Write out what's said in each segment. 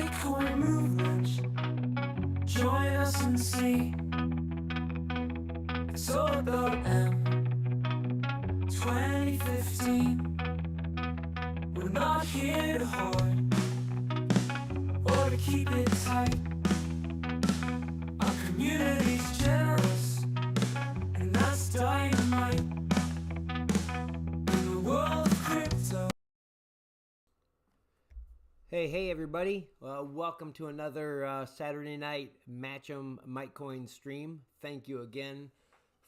Mitecoin movement. Join us and see. It's all about M 2015. We're not here to hoard or to keep it tight. Our community's generous, and that's dynamite. In the world of crypto. Hey everybody, welcome to another Saturday night Match'em Mitecoin stream. Thank you again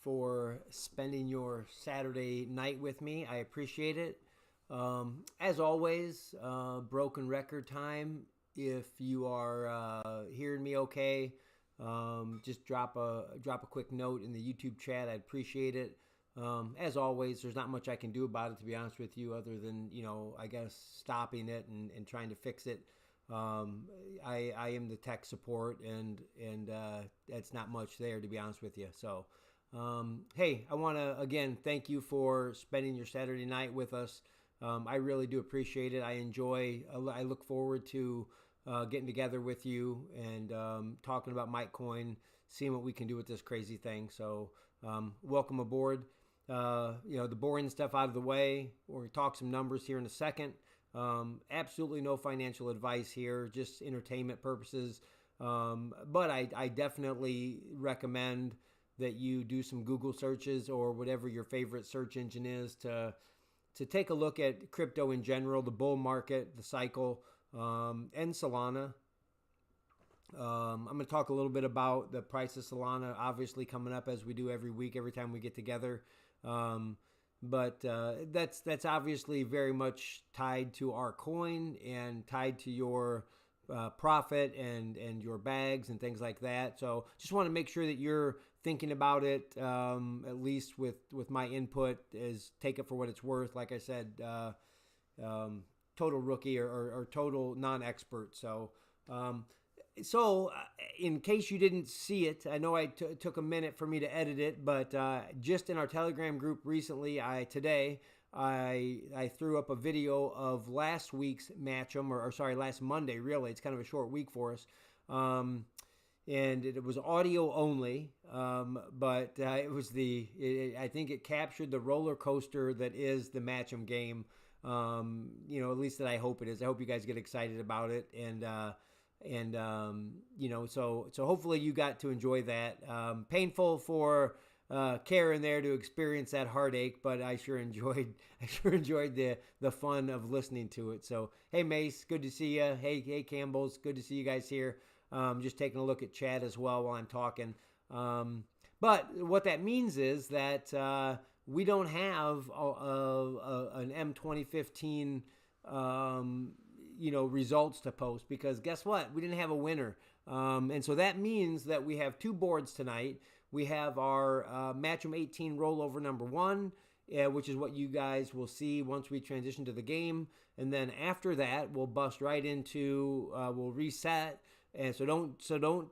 for spending your Saturday night with me. I appreciate it. As always, broken record time. If you are hearing me okay, just drop a quick note in the YouTube chat. I'd appreciate it. As always, there's not much I can do about it, to be honest with you, other than, I guess stopping it and trying to fix it. I am the tech support, and that's not much there, to be honest with you. So, hey, I want to, again, thank you for spending your Saturday night with us. I really do appreciate it. I look forward to getting together with you and talking about Mitecoin, seeing what we can do with this crazy thing. So, welcome aboard. The boring stuff out of the way. We're going to talk some numbers here in a second. Absolutely no financial advice here, just entertainment purposes. But I definitely recommend that you do some Google searches or whatever your favorite search engine is to take a look at crypto in general, the bull market, the cycle, and Solana. I'm going to talk a little bit about the price of Solana, obviously coming up as we do every week, every time we get together. But that's obviously very much tied to our coin and tied to your profit and your bags and things like that. So just want to make sure that you're thinking about it, at least with my input, is take it for what it's worth. Like I said, total rookie or total non-expert. So, in case you didn't see it, I know it took a minute for me to edit it, but just in our Telegram group recently, today I threw up a video of last week's Match'em, or sorry, last Monday, really. It's kind of a short week for us. And it was audio only, but it was I think it captured the roller coaster that is the Match'em game. At least that I hope it is. I hope you guys get excited about it, so hopefully you got to enjoy that. Painful for Karen there to experience that heartache, but I sure enjoyed the fun of listening to it. So hey Mace, good to see you. Hey Campbell's, good to see you guys here. Just taking a look at chat as well while I'm talking. But what that means is that we don't have an M 2015 results to post, because guess what? We didn't have a winner. And so that means that we have two boards tonight. We have our Match'em 18 rollover number 1, which is what you guys will see once we transition to the game. And then after that, we'll bust right into, we'll reset. And so don't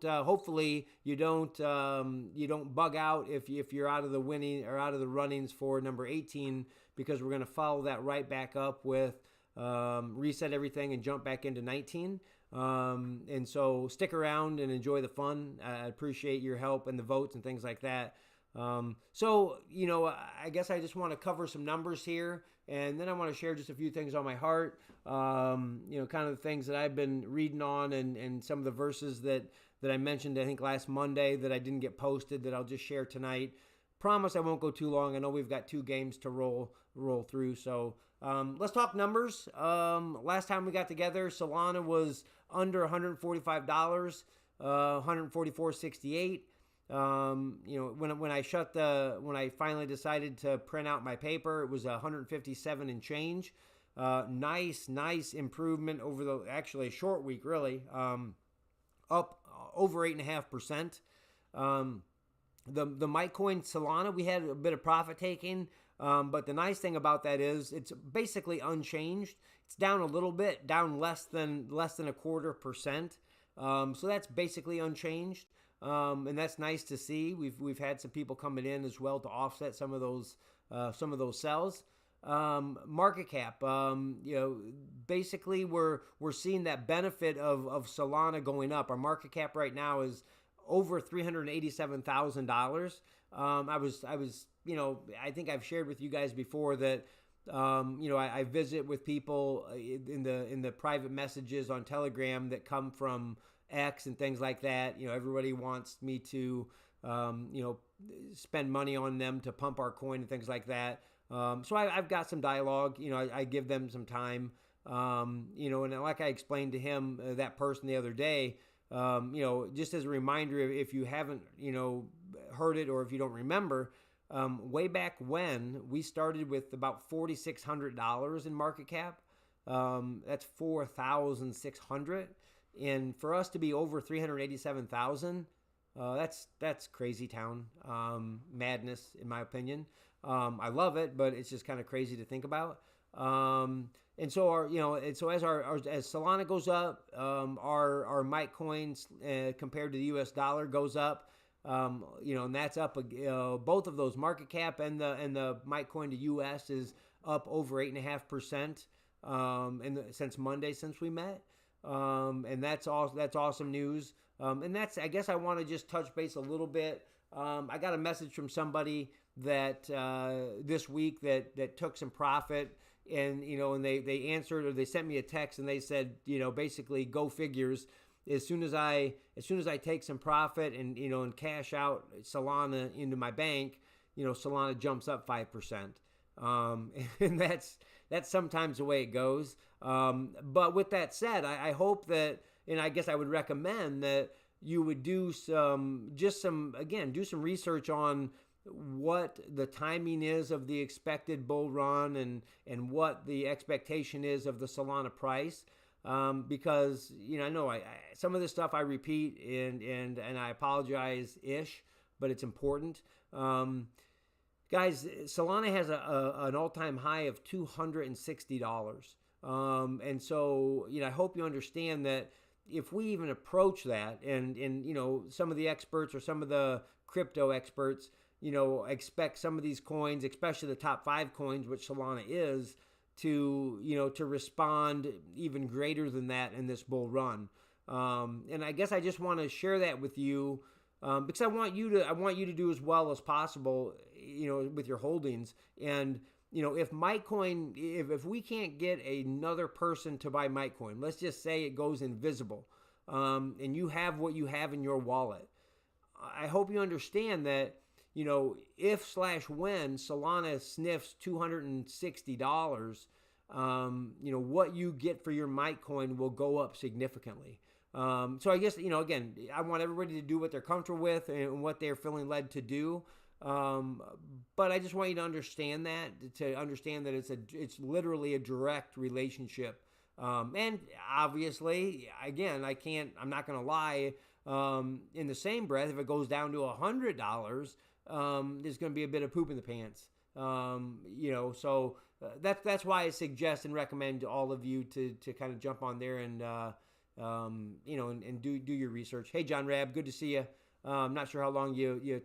hopefully you don't bug out if you're out of the winning or out of the runnings for number 18, because we're going to follow that right back up with reset everything and jump back into 19. And so stick around and enjoy the fun. I appreciate your help and the votes and things like that. I guess I just want to cover some numbers here, and then I want to share just a few things on my heart. Kind of the things that I've been reading on, and some of the verses that I mentioned, I think last Monday, that I didn't get posted, that I'll just share tonight. Promise I won't go too long. I know we've got 2 games to roll through. So let's talk numbers. Last time we got together, Solana was under $145, 144.68. When I finally decided to print out my paper, it was 157 and change. Nice improvement over actually a short week, really. Up over 8.5%. The Mitecoin Solana, we had a bit of profit taking, but the nice thing about that is it's basically unchanged. It's down a little bit, down less than 0.25%. So that's basically unchanged. And that's nice to see. We've had some people coming in as well to offset some of those sells. Market cap, basically we're seeing that benefit of Solana going up. Our market cap right now is over $387,000. I was, I think I've shared with you guys before that, I visit with people in the private messages on Telegram that come from X and things like that. Everybody wants me to, spend money on them to pump our coin and things like that. So I've got some dialogue. I give them some time. And like I explained to him, that person the other day, just as a reminder, if you haven't, heard it or if you don't remember, way back when we started with about $4,600 in market cap, that's 4,600, and for us to be over 387,000, that's crazy town, madness in my opinion. I love it, but it's just kind of crazy to think about. And so as Solana goes up, our Mitecoins compared to the U.S. dollar goes up. And that's up. Both of those, market cap and the Mitecoin to U.S. is up over 8.5%. Since Monday, since we met, and that's awesome news. And that's, I guess I want to just touch base a little bit. I got a message from somebody that this week that took some profit. And, and they answered, or they sent me a text and they said, basically go figures. As soon as I take some profit and, and cash out Solana into my bank, Solana jumps up 5%. And that's sometimes the way it goes. But with that said, I hope that, and I guess I would recommend that you would do some research on what the timing is of the expected bull run and what the expectation is of the Solana price, because I know I some of this stuff I repeat and I apologize but it's important. Guys, Solana has an all-time high of $260, and so I hope you understand that if we even approach that, and some of the experts or some of the crypto experts expect some of these coins, especially the top 5 coins, which Solana is, to respond even greater than that in this bull run. And I guess I just want to share that with you, because I want you to do as well as possible, with your holdings. And if Mitecoin, if we can't get another person to buy Mitecoin, let's just say it goes invisible, and you have what you have in your wallet, I hope you understand that. If/when Solana sniffs $260, what you get for your Mitecoin will go up significantly. So I guess, again, I want everybody to do what they're comfortable with and what they're feeling led to do. But I just want you to understand that it's literally a direct relationship. And obviously, again, I'm not going to lie, in the same breath, if it goes down to $100, there's going to be a bit of poop in the pants. So that's why I suggest and recommend to all of you to kind of jump on there and, and do your research. Hey, John Rab, good to see you. I'm not sure how long you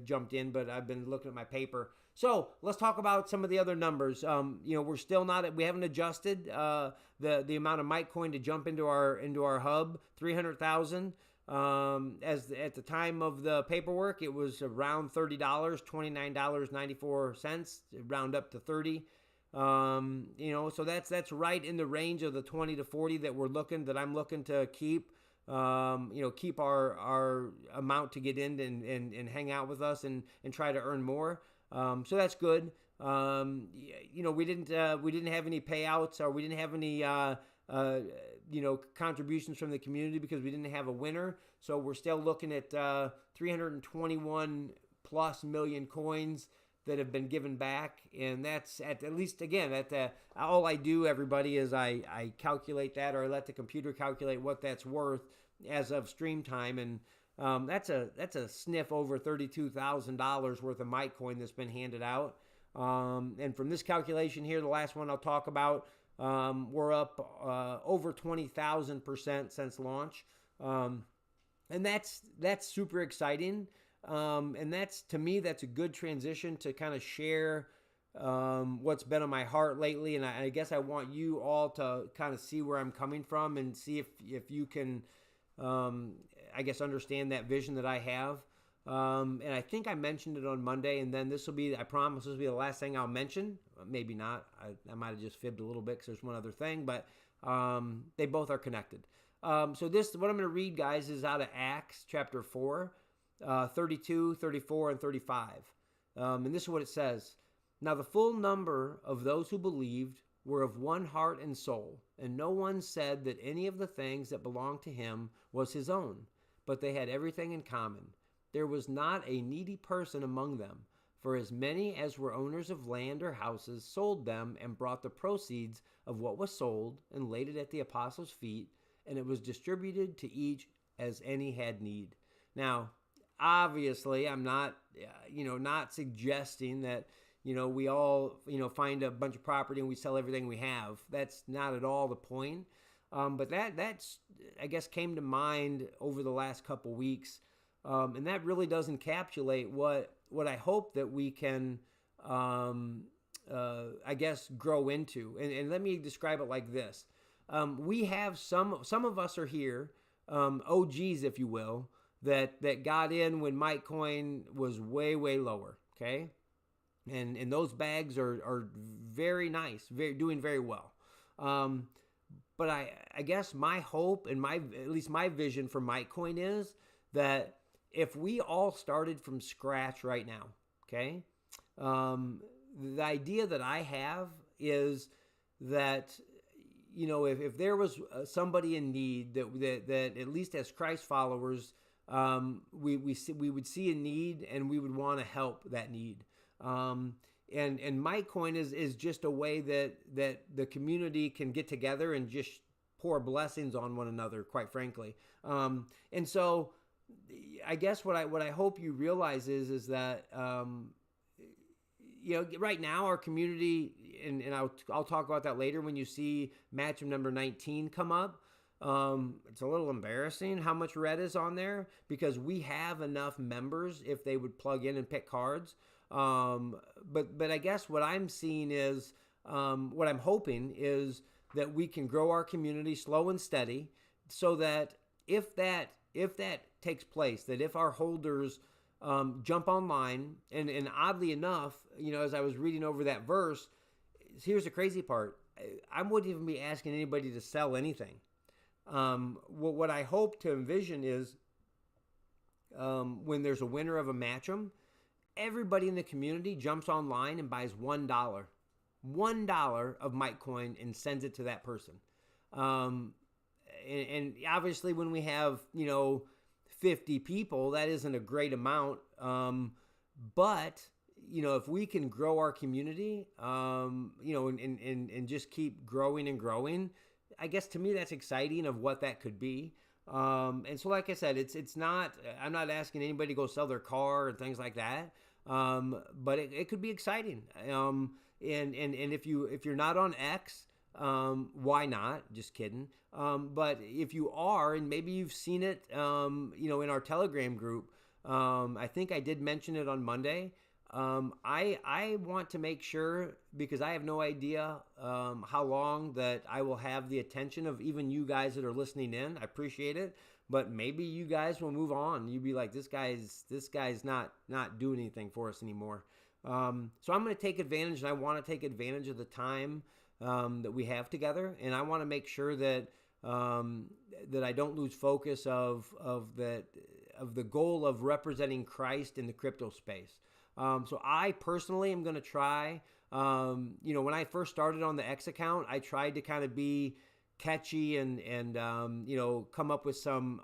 jumped in, but I've been looking at my paper. So let's talk about some of the other numbers. We're still we haven't adjusted the amount of Mitecoin to jump into our hub, 300,000. As at the time of the paperwork, it was around $30, $29.94, round up to 30. So that's right in the range of the 20 to 40 that I'm looking to keep. Keep our amount to get in and hang out with us and try to earn more. So that's good. We didn't have any payouts, or we didn't have any contributions from the community because we didn't have a winner. So we're still looking at 321 plus million coins that have been given back. And that's at least, again, all I do, everybody, is I calculate that, or I let the computer calculate what that's worth as of stream time. And that's a sniff over $32,000 worth of Mitecoin that's been handed out. And from this calculation here, the last one I'll talk about, we're up over 20,000% since launch, and that's super exciting. And to me, that's a good transition to kind of share what's been on my heart lately, and I guess I want you all to kind of see where I'm coming from and see if you can, I guess, understand that vision that I have. And I think I mentioned it on Monday, and then this will be, I promise, this will be the last thing I'll mention. Maybe not. I might have just fibbed a little bit because there's one other thing, but they both are connected. So this, what I'm going to read, guys, is out of Acts chapter 4, 32, 34, and 35. And this is what it says. Now the full number of those who believed were of one heart and soul, and no one said that any of the things that belonged to him was his own, but they had everything in common. There was not a needy person among them, for as many as were owners of land or houses sold them and brought the proceeds of what was sold and laid it at the apostles' feet, and it was distributed to each as any had need. Now, obviously, I'm not, not suggesting that, we all, find a bunch of property and we sell everything we have. That's not at all the point. But that's, I guess, came to mind over the last couple weeks. And that really does encapsulate what I hope that we can, I guess, grow into. And let me describe it like this. We have some of us are here, OGs, if you will, that got in when Mitecoin was way, way lower, okay? And those bags are very nice, doing very well. But I guess my hope and at least my vision for Mitecoin is that if we all started from scratch right now, okay? The idea that I have is that, if there was somebody in need that at least as Christ followers, we would see a need and we would want to help that need. And Mitecoin is just a way that the community can get together and just pour blessings on one another, quite frankly. And so I guess what I hope you realize is that, right now our community, and I'll talk about that later when you see match number 19 come up. It's a little embarrassing how much red is on there because we have enough members if they would plug in and pick cards. But I guess what I'm seeing is, what I'm hoping is that we can grow our community slow and steady so that if that takes place, that if our holders jump online, and oddly enough, as I was reading over that verse, here's the crazy part. I wouldn't even be asking anybody to sell anything. What I hope to envision is when there's a winner of a match'em, everybody in the community jumps online and buys $1 of Mitecoin and sends it to that person. And obviously when we have, 50 people, that isn't a great amount. But, if we can grow our community, and just keep growing and growing, I guess to me that's exciting of what that could be. And so, like I said, it's not, I'm not asking anybody to go sell their car and things like that. But it could be exciting. And if you're not on X, why not? Just kidding. But if you are, and maybe you've seen it, in our Telegram group, I think I did mention it on Monday. I want to make sure, because I have no idea how long that I will have the attention of even you guys that are listening in. I appreciate it, but maybe you guys will move on. You'd be like, this guy's not doing anything for us anymore. So I'm going to take advantage, and I want to take advantage of the time that we have together, and I want to make sure that that I don't lose focus of the goal of representing Christ in the crypto space. So I personally am going to try, when I first started on the X account, I tried to kind of be catchy and come up with some,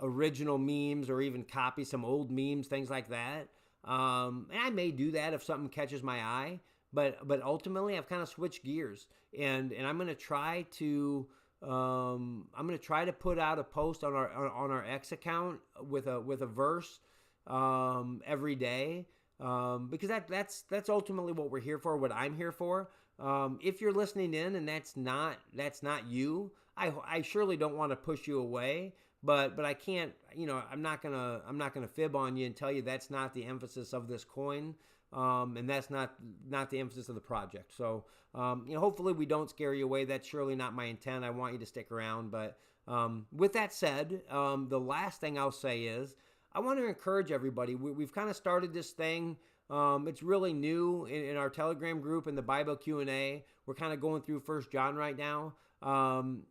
original memes or even copy some old memes, things like that. And I may do that if something catches my eye, but ultimately I've kind of switched gears, and I'm going to try to, put out a post on our X account with a verse every day, because that's ultimately what we're here for, what I'm here for. If you're listening in and that's not you, I surely don't want to push you away, but I can't, I'm not gonna fib on you and tell you that's not the emphasis of this coin. and that's not the emphasis of the project. So hopefully we don't scare you away. That's surely not my intent. I want you to stick around. But with that said, the last thing I'll say is I want to encourage everybody. We've kind of started this thing. It's really new in our Telegram group in the Bible Q&A. We're kind of going through 1 John right now. And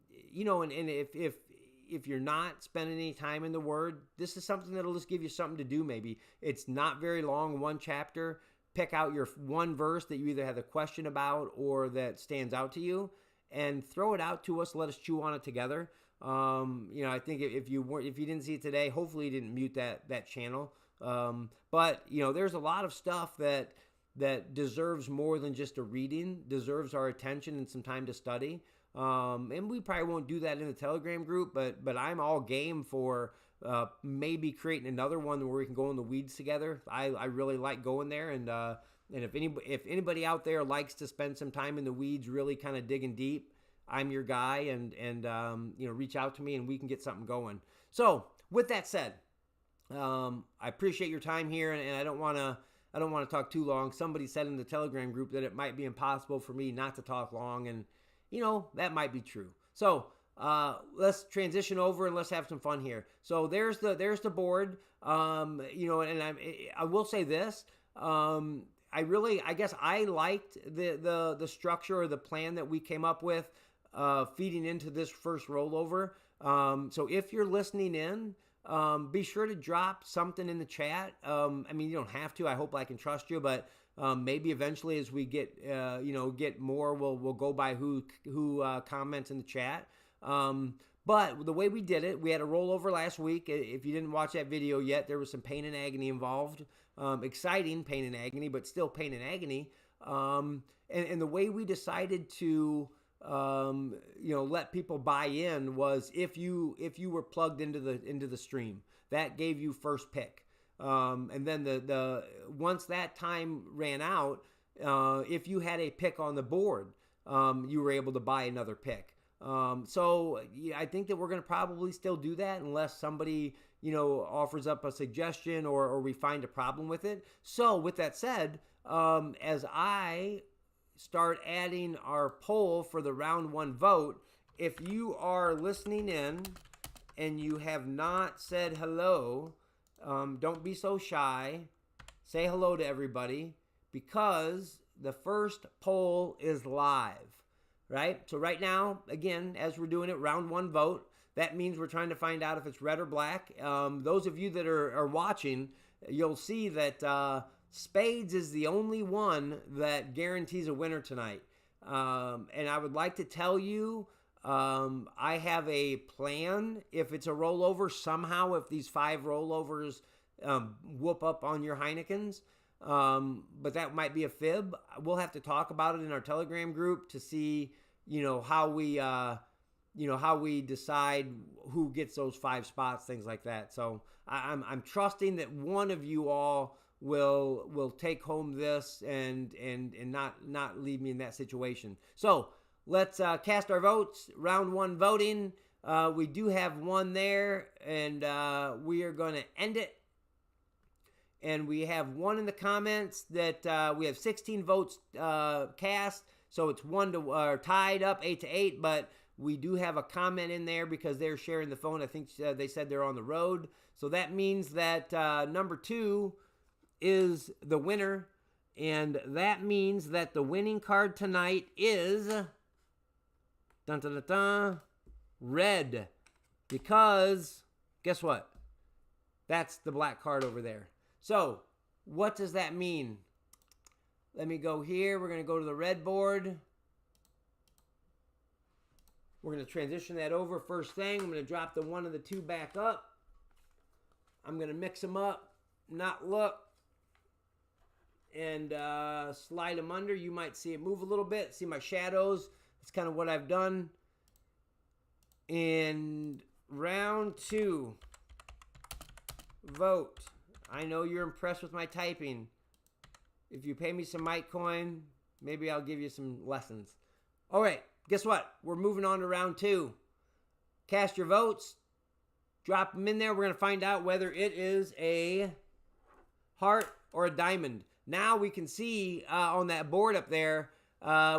if you're not spending any time in the Word, this is something that'll just give you something to do maybe. It's not very long, one chapter. Pick out your one verse that you either have a question about or that stands out to you, and throw it out to us. Let us chew on it together. I think if you didn't see it today, hopefully you didn't mute that channel. But there's a lot of stuff that deserves more than just a reading, deserves our attention and some time to study. And we probably won't do that in the Telegram group, but I'm all game for maybe creating another one where we can go in the weeds together. I really like going there, and if anybody out there likes to spend some time in the weeds, really kind of digging deep, I'm your guy, and reach out to me and we can get something going. So with that said, I appreciate your time here, and I don't want to talk too long. Somebody said in the Telegram group that it might be impossible for me not to talk long, and that might be true. So let's transition over and let's have some fun here. So there's the board. And I will say this. I guess I liked the structure or the plan that we came up with, feeding into this first rollover. So if you're listening in, be sure to drop something in the chat. You don't have to. I hope I can trust you, but maybe eventually as we get more, we'll go by who comments in the chat. But the way we did it, we had a rollover last week. If you didn't watch that video yet, there was some pain and agony involved. Exciting pain and agony, but still pain and agony. And the way we decided to let people buy in was if you were plugged into the stream, that gave you first pick. And then the once that time ran out, if you had a pick on the board, you were able to buy another pick. So I think that we're going to probably still do that unless somebody offers up a suggestion or we find a problem with it. So with that said, as I start adding our poll for the round one vote, if you are listening in and you have not said hello, don't be so shy. Say hello to everybody, because the first poll is live, right? So right now, again, as we're doing it, round one vote, that means we're trying to find out if it's red or black. Those of you that are watching, you'll see that spades is the only one that guarantees a winner tonight. And I would like to tell you, I have a plan. If it's a rollover, somehow, if these 5 rollovers whoop up on your Heinekens, but that might be a fib. We'll have to talk about it in our Telegram group to see, how we decide who gets those 5 spots, things like that. So I'm trusting that one of you all will take home this and not leave me in that situation. So let's cast our votes. Round one voting. We do have one there, and we are going to end it. And we have one in the comments that we have 16 votes cast, so it's tied up 8-8. But we do have a comment in there because they're sharing the phone. I think they said they're on the road, so that means that number 2 is the winner, and that means that the winning card tonight is red, because guess what? That's the black card over there. So what does that mean? Let me go here. We're going to go to the red board. We're going to transition that over. First thing, I'm going to drop the 1 and the 2 back up. I'm going to mix them up, not look, and slide them under. You might see it move a little bit. See my shadows. That's kind of what I've done. In round 2, vote. I know you're impressed with my typing. If you pay me some Mitecoin, maybe I'll give you some lessons. All right, guess what? We're moving on to round 2. Cast your votes. Drop them in there. We're going to find out whether it is a heart or a diamond. now we can see on that board up there,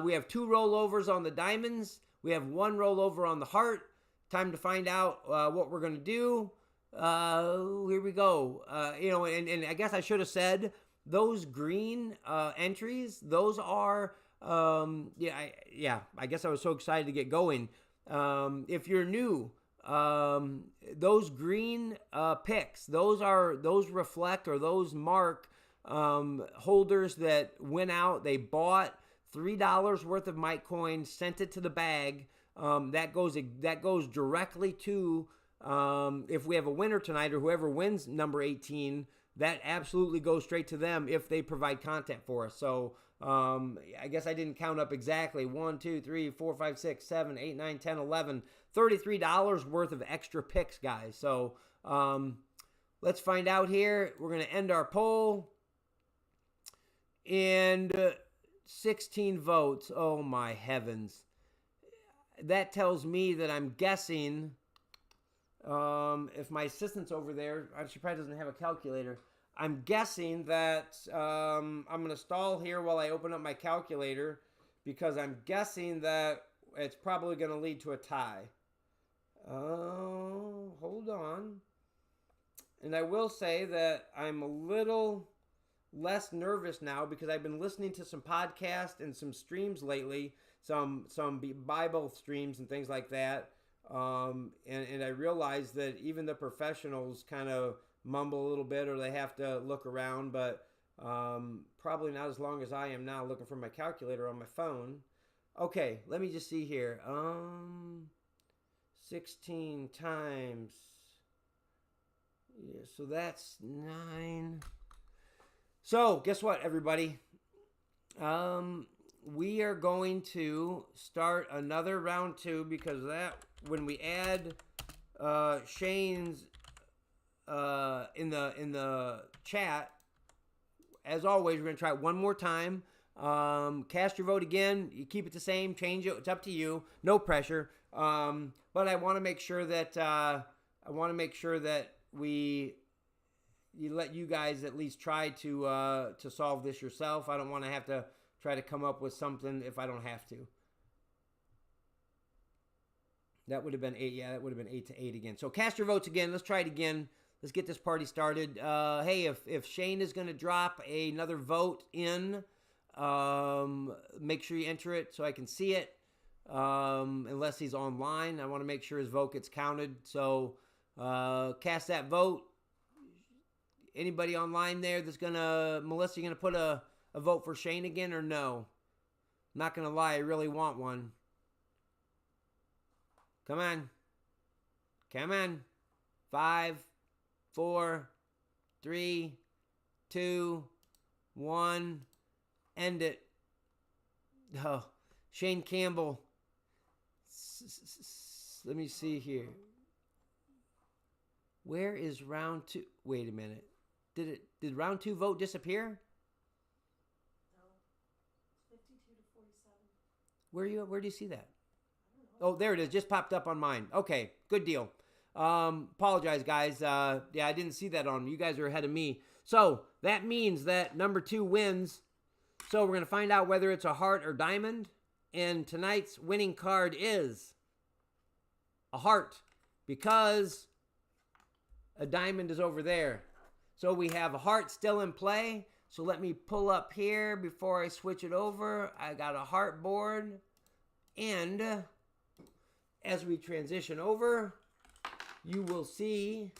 we have 2 rollovers on the diamonds. We have 1 rollover on the heart. Time to find out what we're going to do. Here we go. And I guess I should have said those green entries, those are, I guess I was so excited to get going. If you're new, those green picks, those reflect or those mark holders that went out, they bought $3 worth of Mitecoin, sent it to the bag. That goes directly to, if we have a winner tonight or whoever wins number 18, that absolutely goes straight to them if they provide content for us. So I guess I didn't count up exactly. 1, 2, 3, 4, 5, 6, 7, 8, 9, 10, 11, $33 worth of extra picks, guys. So let's find out here. We're going to end our poll. And 16 votes. Oh, my heavens. That tells me that I'm guessing, if my assistant's over there, she probably doesn't have a calculator. I'm guessing that I'm going to stall here while I open up my calculator because I'm guessing that it's probably going to lead to a tie. Oh, hold on. And I will say that I'm a little less nervous now because I've been listening to some podcasts and some streams lately, some Bible streams and things like that. And I realize that even the professionals kind of mumble a little bit or they have to look around, but probably not as long as I am now looking for my calculator on my phone. Okay, let me just see here. 16 times. Yeah, so that's 9. So, guess what, everybody? We are going to start another round 2 because that when we add Shane's in the chat, as always, we're going to try it one more time. Cast your vote again. You keep it the same, change it. It's up to you. No pressure. But I want to make sure that you let you guys at least try to solve this yourself. I don't want to have to try to come up with something if I don't have to. That would have been 8. Yeah, that would have been 8-8 again. So cast your votes again. Let's try it again. Let's get this party started. Hey, if Shane is going to drop another vote in, make sure you enter it so I can see it. Unless he's online, I want to make sure his vote gets counted. So cast that vote. Anybody online there that's gonna, Melissa, you gonna put a vote for Shane again or no? I'm not gonna lie, I really want one. Come on. Come on. 5, 4, 3, 2, 1. End it. Oh, Shane Campbell. Let me see here. Where is round 2? Wait a minute. Did round 2 vote disappear? No. 52 to 47. Where do you see that? Oh, there it is. Just popped up on mine. Okay, good deal. Apologize, guys. Yeah, I didn't see that on. You guys are ahead of me. So that means that number 2 wins. So we're going to find out whether it's a heart or diamond. And tonight's winning card is a heart because a diamond is over there. So we have a heart still in play. So let me pull up here before I switch it over. I got a heart board. And as we transition over, you will see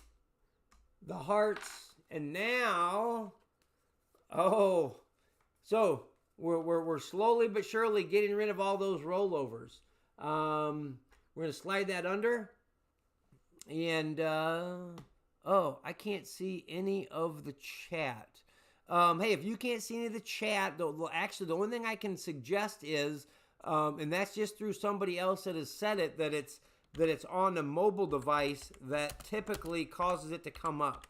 the hearts. And now, so we're slowly but surely getting rid of all those rollovers. We're going to slide that under. And, I can't see any of the chat. Hey, if you can't see any of the chat, actually the only thing I can suggest is, and that's just through somebody else that has said it, that it's on a mobile device that typically causes it to come up.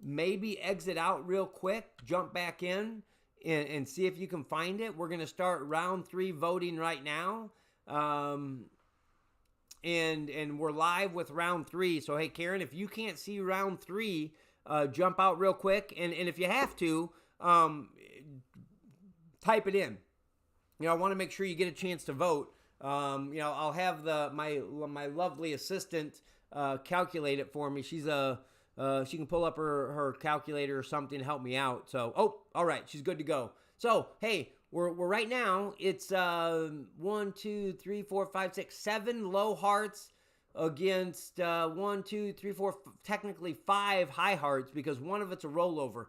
Maybe exit out real quick, jump back in, and see if you can find it. We're going to start round 3 voting right now. And we're live with round 3. So, hey, Karen, if you can't see round 3, jump out real quick. And if you have to, type it in. I want to make sure you get a chance to vote. I'll have my lovely assistant calculate it for me. She can pull up her calculator or something to help me out. So, all right, she's good to go. So, hey, we're right now. It's 1, 2, 3, 4, 5, 6, 7 low hearts against 1, 2, 3, 4, technically 5 high hearts because one of it's a rollover.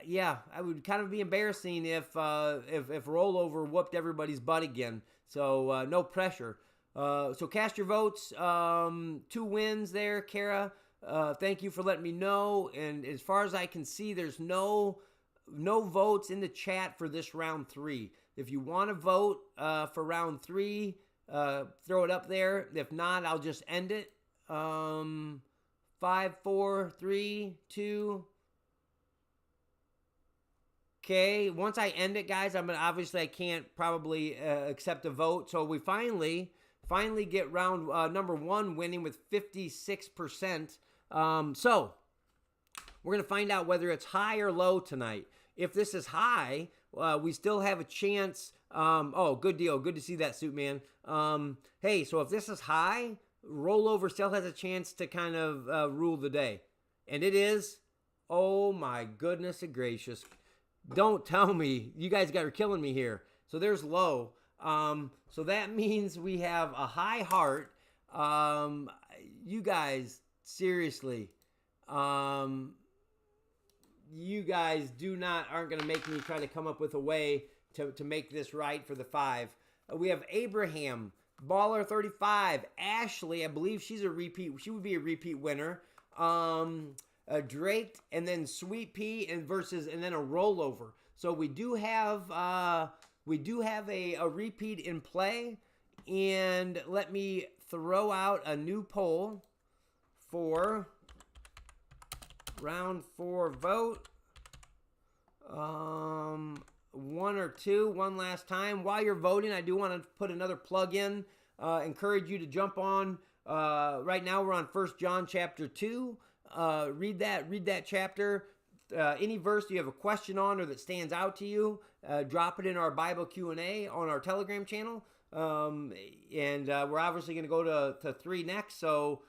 Yeah, I would kind of be embarrassing if rollover whooped everybody's butt again. So no pressure. So cast your votes. 2 wins there, Kara. Thank you for letting me know. And as far as I can see, there's no votes in the chat for this round 3. If you want to vote for round 3, throw it up there. If not, I'll just end it. 5, 4, 3, 2. Okay, once I end it, guys, I can't probably accept a vote. So we finally get round number 1 winning with 56%. So we're going to find out whether it's high or low tonight. If this is high, we still have a chance. Oh, good deal. Good to see that, Suit Man. Hey, so if this is high, rollover still has a chance to kind of rule the day. And it is, oh my goodness gracious. Don't tell me. You guys are killing me here. So there's low. So that means we have a high heart. You guys, seriously. You guys aren't going to make me try to come up with a way to make this right for the 5. We have Abraham, Baller 35. Ashley, I believe she's a repeat. She would be a repeat winner. Drake, and then Sweet Pea and then a rollover. So we do have a repeat in play, and let me throw out a new poll for round 4 vote. 1 or 2, one last time. While you're voting, I do want to put another plug in. Encourage you to jump on. Right now we're on 1 John chapter 2. Read that chapter. Any verse you have a question on or that stands out to you, drop it in our Bible Q&A on our Telegram channel. And we're obviously going to go to 3 next, so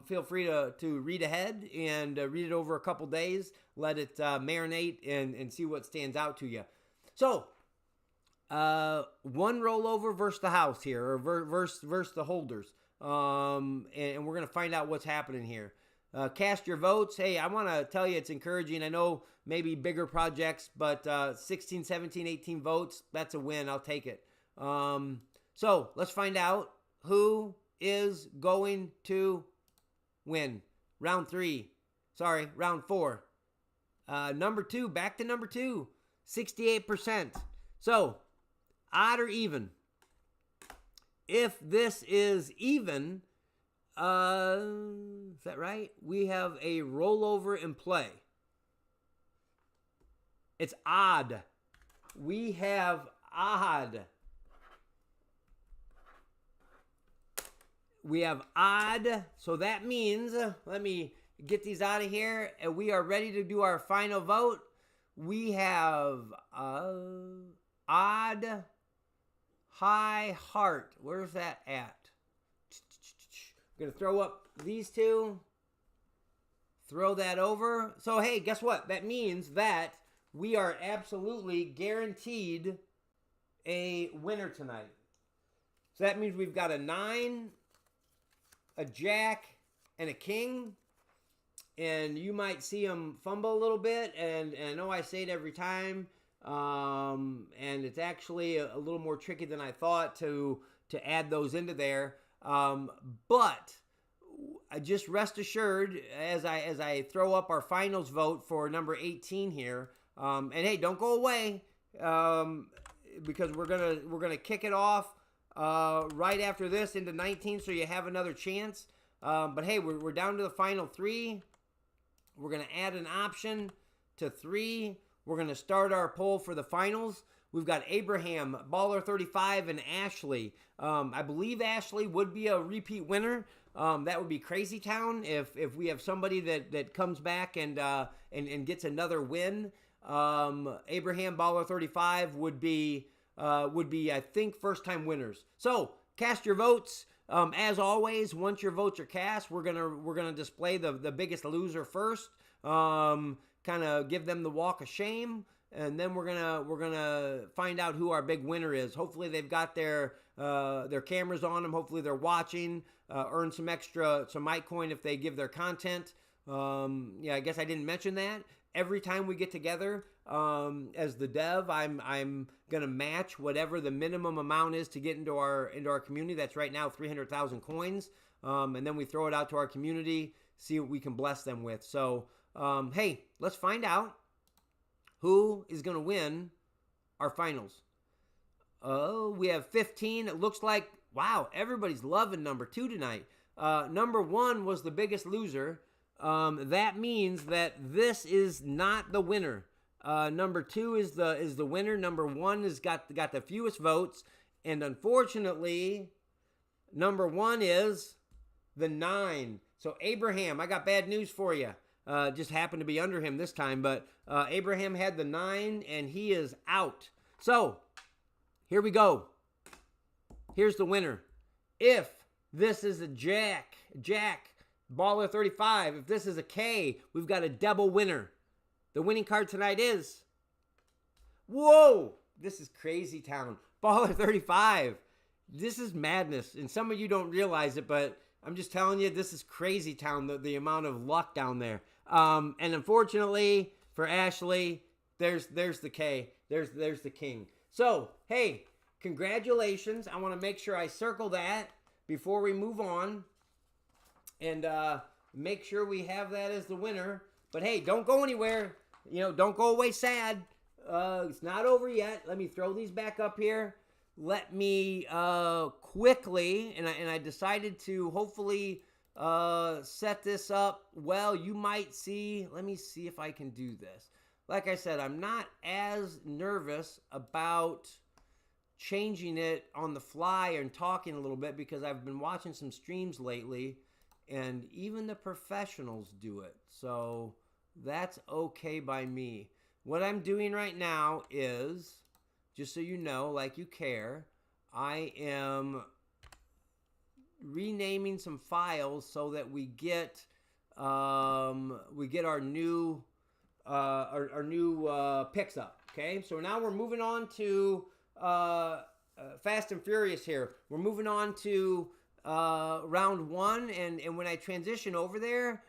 feel free to read ahead and read it over a couple days. Let it marinate and see what stands out to you. So, 1 rollover versus the house here, or versus the holders. And we're going to find out what's happening here. Cast your votes. Hey, I want to tell you it's encouraging. I know maybe bigger projects, but 16, 17, 18 votes, that's a win. I'll take it. So let's find out who is going to win. Round 4. Number 2, back to number 2, 68%. So, odd or even? If this is even, is that right? We have a rollover in play. It's odd. We have odd. We have odd. So that means, let me get these out of here. And we are ready to do our final vote. We have odd, high heart. Where's that at? I'm going to throw up these 2. Throw that over. So, hey, guess what? That means that we are absolutely guaranteed a winner tonight. So that means we've got a 9, a jack, and a king. And you might see them fumble a little bit. And I know I say it every time. And it's actually a little more tricky than I thought to add those into there. But I just rest assured as I throw up our finals vote for number 18 here. And hey, don't go away because we're gonna kick it off right after this into 19, so you have another chance. But hey, we're down to the final 3. We're gonna add an option to 3. We're gonna start our poll for the finals. We've got Abraham, Baller 35, and Ashley. I believe Ashley would be a repeat winner. That would be Crazy Town if we have somebody that comes back and gets another win. Abraham Baller 35 would be I think first time winners. So cast your votes. As always, once your votes are cast, we're gonna display the biggest loser first. Kind of give them the walk of shame, and then we're gonna find out who our big winner is. Hopefully they've got their cameras on them. Hopefully they're watching. Earn some Mitecoin if they give their content. Yeah, I guess I didn't mention that. Every time we get together as the dev, I'm gonna match whatever the minimum amount is to get into our community. That's right now 300,000 coins, and then we throw it out to our community, see what we can bless them with. So hey, let's find out who is gonna win our finals. Oh, we have 15. It looks like, wow, everybody's loving number 2 tonight. Number 1 was the biggest loser. That means that this is not the winner. Number 2 is the winner. Number 1 has got the fewest votes, and unfortunately, number 1 is the 9. So Abraham, I got bad news for you. Just happened to be under him this time, but Abraham had the 9, and he is out. So here we go. Here's the winner. If this is a Jack Baller 35, if this is a K, we've got a double winner. The winning card tonight is, whoa, this is Crazy Town. Baller 35. This is madness, and some of you don't realize it, but I'm just telling you, this is Crazy Town, the amount of luck down there. And unfortunately for Ashley, there's the K. There's the king. So, hey, congratulations. I want to make sure I circle that before we move on. And make sure we have that as the winner. But hey, don't go anywhere. Don't go away sad. It's not over yet. Let me throw these back up here. Let me quickly, and I decided to hopefully set this up. Well, you might see. Let me see if I can do this. Like I said, I'm not as nervous about changing it on the fly and talking a little bit because I've been watching some streams lately, and even the professionals do it. So that's okay by me. What I'm doing right now is, just so you know, like you care, I am renaming some files so that we get our new picks up. Okay, so now we're moving on to Fast and Furious here. We're moving on to round 1, and when I transition over there,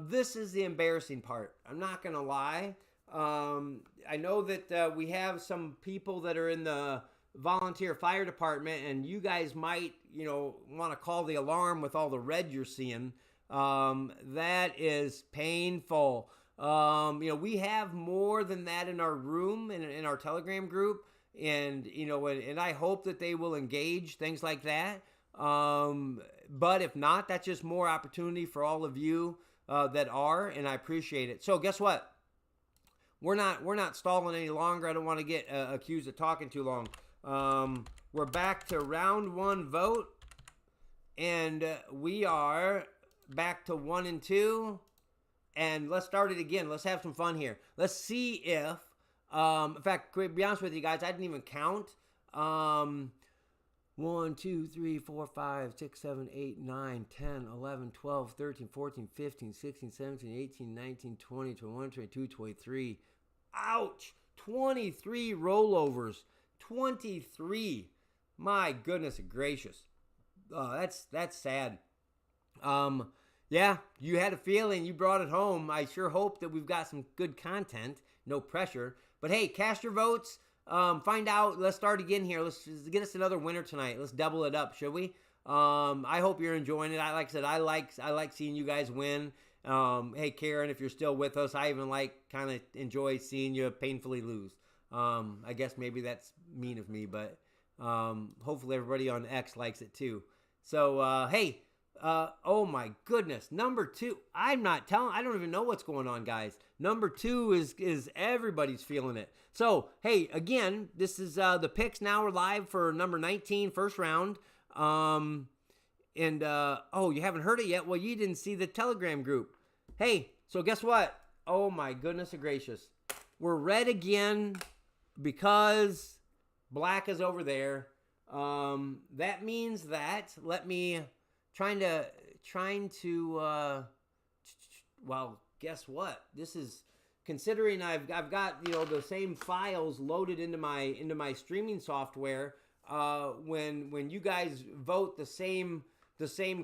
this is the embarrassing part. I'm not gonna lie. I know that we have some people that are in the volunteer fire department, and you guys might, want to call the alarm with all the red you're seeing. That is painful. We have more than that in our room, in our Telegram group, and and I hope that they will engage things like that. But if not, that's just more opportunity for all of you that are, and I appreciate it. So guess what? We're not stalling any longer. I don't want to get accused of talking too long. We're back to round 1 vote, and we are back to 1 and 2. And let's start it again. Let's have some fun here. Let's see if, in fact, to be honest with you guys, I didn't even count. 1, 2, 3, 4, 5, 6, 7, 8, 9, 10, 11, 12, 13, 14, 15, 16, 17, 18, 19, 20, 21, 22, 23. Ouch! 23 rollovers. 23. My goodness gracious. That's sad. Yeah, you had a feeling, you brought it home. I sure hope that we've got some good content. No pressure. But hey, cast your votes. Find out. Let's start again here. Let's get us another winner tonight. Let's double it up, shall we? I hope you're enjoying it. Like I said, I like seeing you guys win. Hey, Karen, if you're still with us, I even kind of enjoy seeing you painfully lose. I guess maybe that's mean of me, but hopefully everybody on X likes it too. So, hey, oh my goodness, number 2. I don't even know what's going on, guys. Number 2 is everybody's feeling it. So, hey, again, this is the picks now are live for number 19, first round. And, oh, you haven't heard it yet? Well, you didn't see the Telegram group. Hey, so guess what? Oh, my goodness gracious. We're red again because black is over there. That means that, trying to, well, guess what? This is, considering I've got, the same files loaded into my streaming software, when you guys vote the same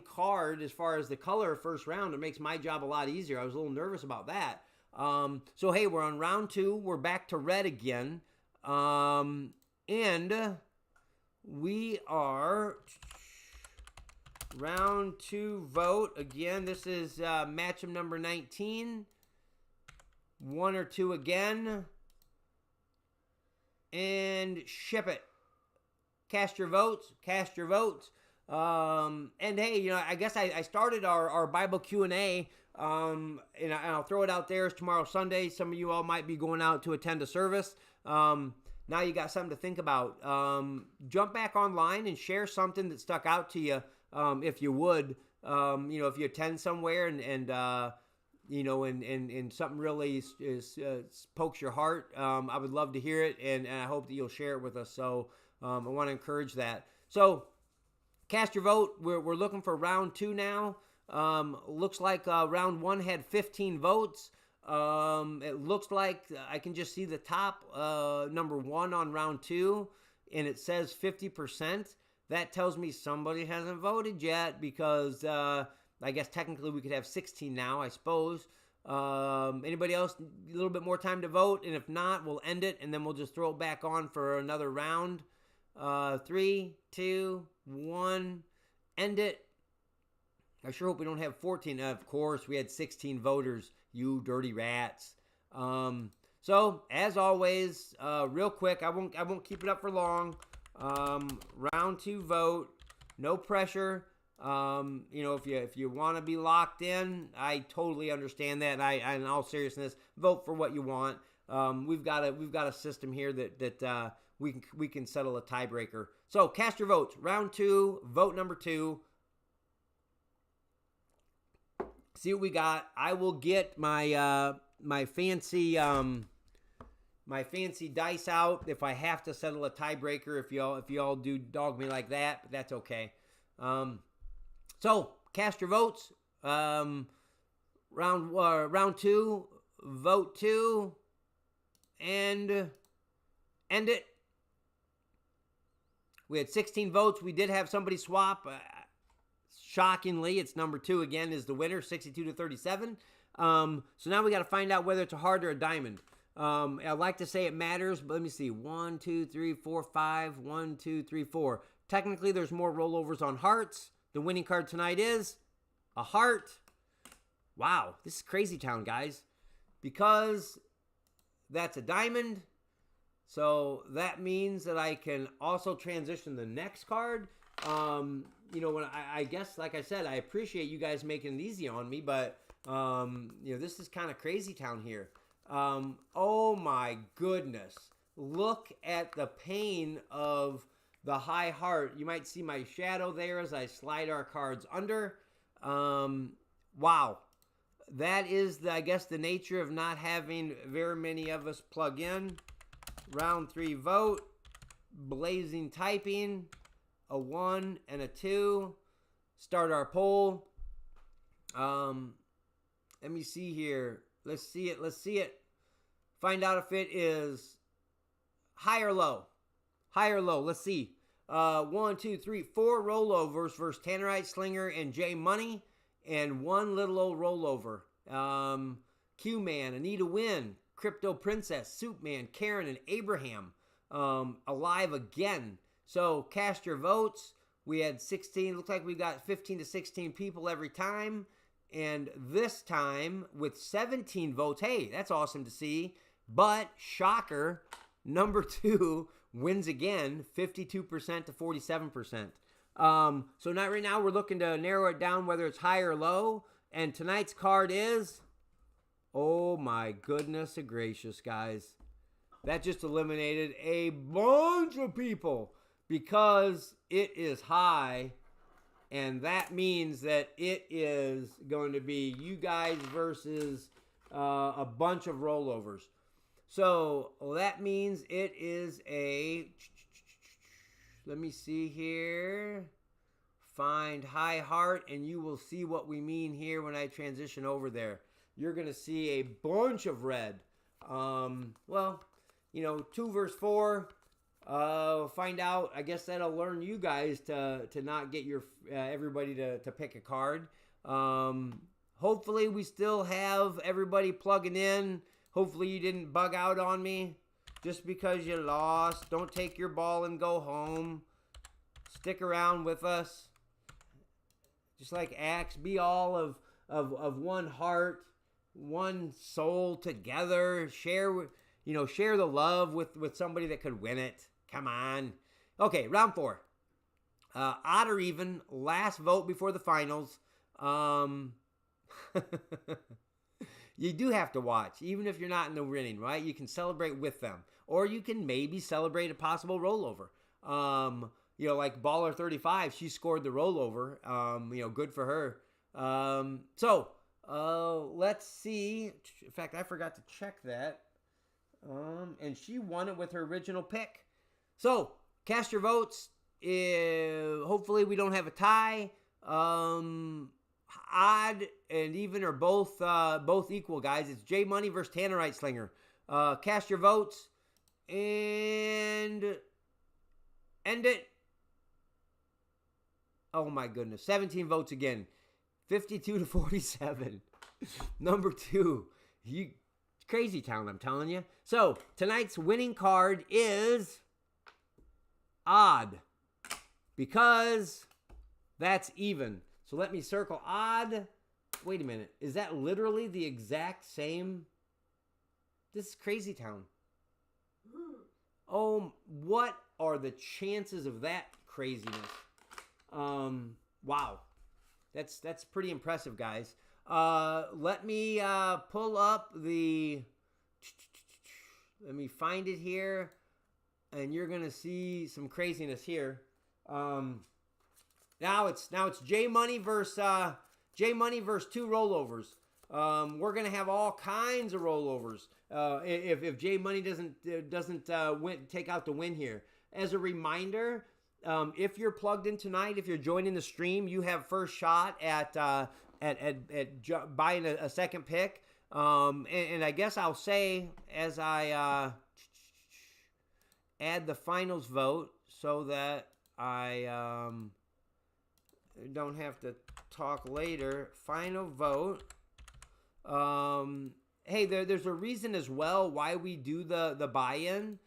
card as far as the color first round, it makes my job a lot easier. I was a little nervous about that. So hey, we're on round 2. We're back to red again. And we are round 2 vote. Again, this is matchup number 19. 1 or 2 again. And ship it. Cast your votes. Cast your votes. And hey, I guess I started our Bible Q&A, and I'll throw it out there. It's tomorrow, Sunday. Some of you all might be going out to attend a service. Now you got something to think about. Jump back online and share something that stuck out to you, if you would. If you attend somewhere and something really pokes your heart, I would love to hear it, and I hope that you'll share it with us. So I want to encourage that. So cast your vote. We're looking for round 2 now. Looks like round 1 had 15 votes. It looks like I can just see the top number 1 on round 2, and it says 50%. That tells me somebody hasn't voted yet, because I guess technically we could have 16 now, I suppose. Anybody else a little bit more time to vote? And if not, we'll end it, and then we'll just throw it back on for another round. 3, 2, 1, end it. I sure hope we don't have 14. Of course, we had 16 voters, you dirty rats. So as always, real quick, I won't keep it up for long. Round 2 vote, no pressure. If you want to be locked in, I totally understand that. I in all seriousness, vote for what you want. We've got a system here that we can settle a tiebreaker. So cast your votes. Round 2, vote number 2. See what we got. I will get my my fancy dice out if I have to settle a tiebreaker. If y'all do dog me like that, but that's okay. So cast your votes. Round 2, vote 2, and end it. We had 16 votes. We did have somebody swap. Shockingly, it's number 2 again is the winner, 62-37. So now we got to find out whether it's a heart or a diamond. I like to say it matters, but let me see. 1, 2, 3, 4, 5. 1, 2, 3, 4. Technically, there's more rollovers on hearts. The winning card tonight is a heart. Wow, this is crazy town, guys. Because that's a diamond. So that means that I can also transition the next card. When I guess, like I said, I appreciate you guys making it easy on me, but this is kind of crazy town here. Oh my goodness. Look at the pain of the high heart. You might see my shadow there as I slide our cards under. Wow. That is, I guess, the nature of not having very many of us plug in. Round 3 vote. Blazing typing. A 1 and a 2. Start our poll. Let me see here. Let's see it. Find out if it is high or low. High or low. Let's see. 1, 2, 3, 4 rollovers versus Tannerite Slinger and J Money, and 1 little old rollover. Q-Man, Anita Wynn, Crypto Princess, Soup Man, Karen, and Abraham alive again. So cast your votes. We had 16. Looks like we got 15 to 16 people every time. And this time with 17 votes. Hey, that's awesome to see. But shocker, number 2 wins again, 52% to 47%. So not right now. We're looking to narrow it down whether it's high or low. And tonight's card is, oh my goodness gracious, guys. That just eliminated a bunch of people because it is high. And that means that it is going to be you guys versus a bunch of rollovers. So that means it is a, let me see here, find high heart, and you will see what we mean here when I transition over there. You're going to see a bunch of red. Well, 2 versus 4. Find out. I guess that'll learn you guys to not get your everybody to pick a card. Hopefully we still have everybody plugging in. Hopefully you didn't bug out on me just because you lost. Don't take your ball and go home. Stick around with us. Just like Axe, be all of one heart, one soul together. Share the love with somebody that could win it. Come on. Okay, round 4. Odd or even, last vote before the finals. You do have to watch, even if you're not in the winning, right? You can celebrate with them. Or you can maybe celebrate a possible rollover. Like Baller 35, she scored the rollover. Good for her. Let's see. In fact, I forgot to check that. And she won it with her original pick. So, cast your votes. Hopefully we don't have a tie. Odd and even are both equal, guys. It's J Money versus Tannerite Slinger. Cast your votes and end it. Oh my goodness, 17 votes again, 52 to 47. Number 2, crazy town, I'm telling you. So tonight's winning card is odd because that's even. So let me circle odd. Wait a minute. Is that literally the exact same? This is crazy town. Oh, what are the chances of that craziness? Wow. That's pretty impressive, guys. Let me pull up the... Let me find it here. And you're going to see some craziness here. Now it's J Money versus 2 rollovers. We're gonna have all kinds of rollovers if J Money doesn't take out the win here. As a reminder, if you're plugged in tonight, if you're joining the stream, you have first shot at buying a second pick. And I guess I'll say as I add the finals vote so that I don't have to talk later. Final vote. Hey, there's a reason as well why we do the buy-in,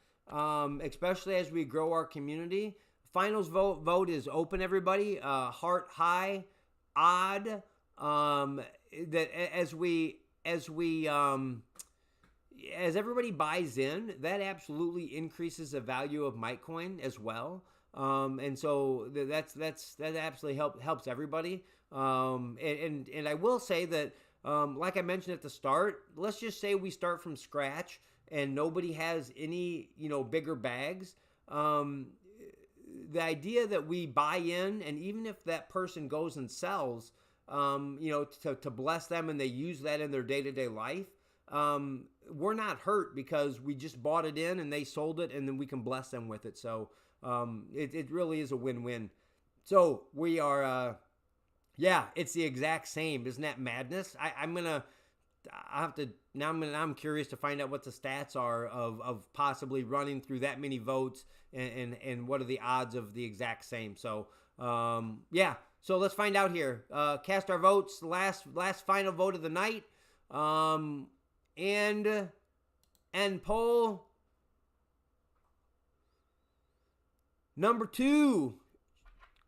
especially as we grow our community. Finals vote is open, everybody. Heart high, odd. That as everybody buys in, that absolutely increases the value of Mitecoin as well. And so that absolutely helps everybody. And I will say that, like I mentioned at the start, let's just say we start from scratch and nobody has any, bigger bags. The idea that we buy in, and even if that person goes and sells, to bless them and they use that in their day-to-day life, we're not hurt because we just bought it in and they sold it and then we can bless them with it. So, it really is a win-win. So we are, it's the exact same. Isn't that madness? I'm curious to find out what the stats are of possibly running through that many votes and what are the odds of the exact same. So, so let's find out here. Cast our votes, last final vote of the night. And poll. Number 2,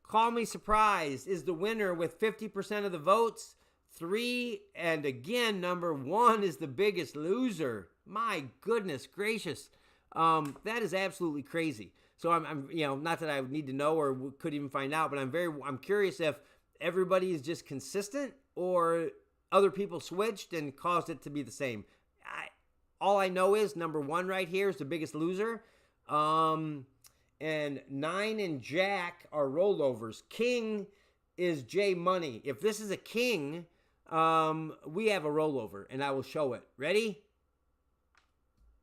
call me surprised, is the winner with 50% of the votes. 3, and again, number 1 is the biggest loser. My goodness gracious. That is absolutely crazy. So I'm not that I would need to know or could even find out, but I'm curious if everybody is just consistent or other people switched and caused it to be the same. All I know is number 1 right here is the biggest loser. And 9 and Jack are rollovers. King is J Money. If this is a king, we have a rollover, and I will show it. Ready?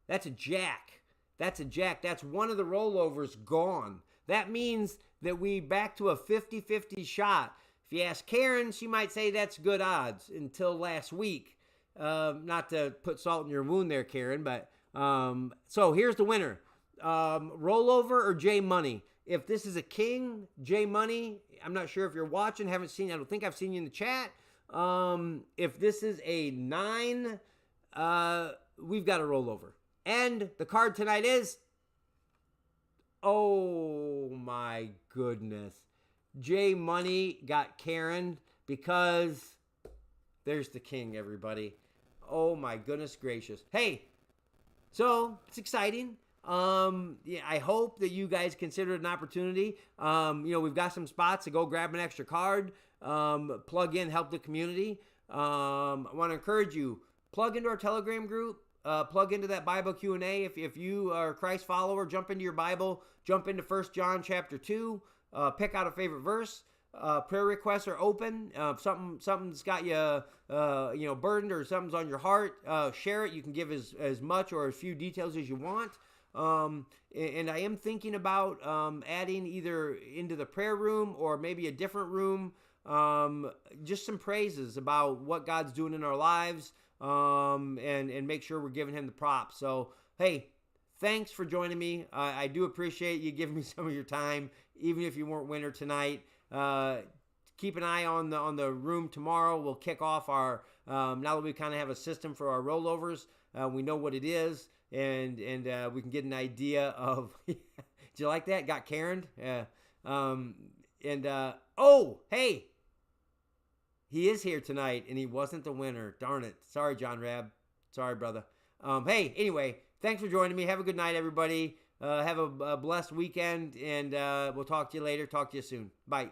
That's a jack. That's a jack. That's one of the rollovers gone. That means that we back to a 50-50 shot. If you ask Karen, she might say that's good odds until last week. Not to put salt in your wound there, Karen, but so here's the winner. Rollover or J Money? If this is a king, J Money, I'm not sure if you're watching, haven't seen, I don't think I've seen you in the chat. If this is a 9, we've got a rollover. And the card tonight is, oh my goodness. J Money got Karen because there's the king, everybody. Oh my goodness gracious. Hey, so it's exciting. Yeah, I hope that you guys consider it an opportunity. We've got some spots to go grab an extra card, plug in, help the community. I want to encourage you, plug into our Telegram group. Plug into that Bible Q&A. If you are a Christ follower, jump into your Bible, jump into 1 John chapter 2, pick out a favorite verse. Prayer requests are open. Something's got you, burdened, or something's on your heart, share it. You can give as much or as few details as you want. And I am thinking about adding either into the prayer room or maybe a different room, just some praises about what God's doing in our lives. And make sure we're giving him the props. So, hey, thanks for joining me. I do appreciate you giving me some of your time, even if you weren't winner tonight. Keep an eye on the room tomorrow. We'll kick off our, now that we kind of have a system for our rollovers, we know what it is, and we can get an idea of, did you like that? Got Karen? Oh, hey, he is here tonight, and he wasn't the winner. Darn it. Sorry, John Rab. Sorry, brother. Hey, anyway, thanks for joining me. Have a good night, everybody. Have a blessed weekend, and we'll talk to you later. Talk to you soon. Bye.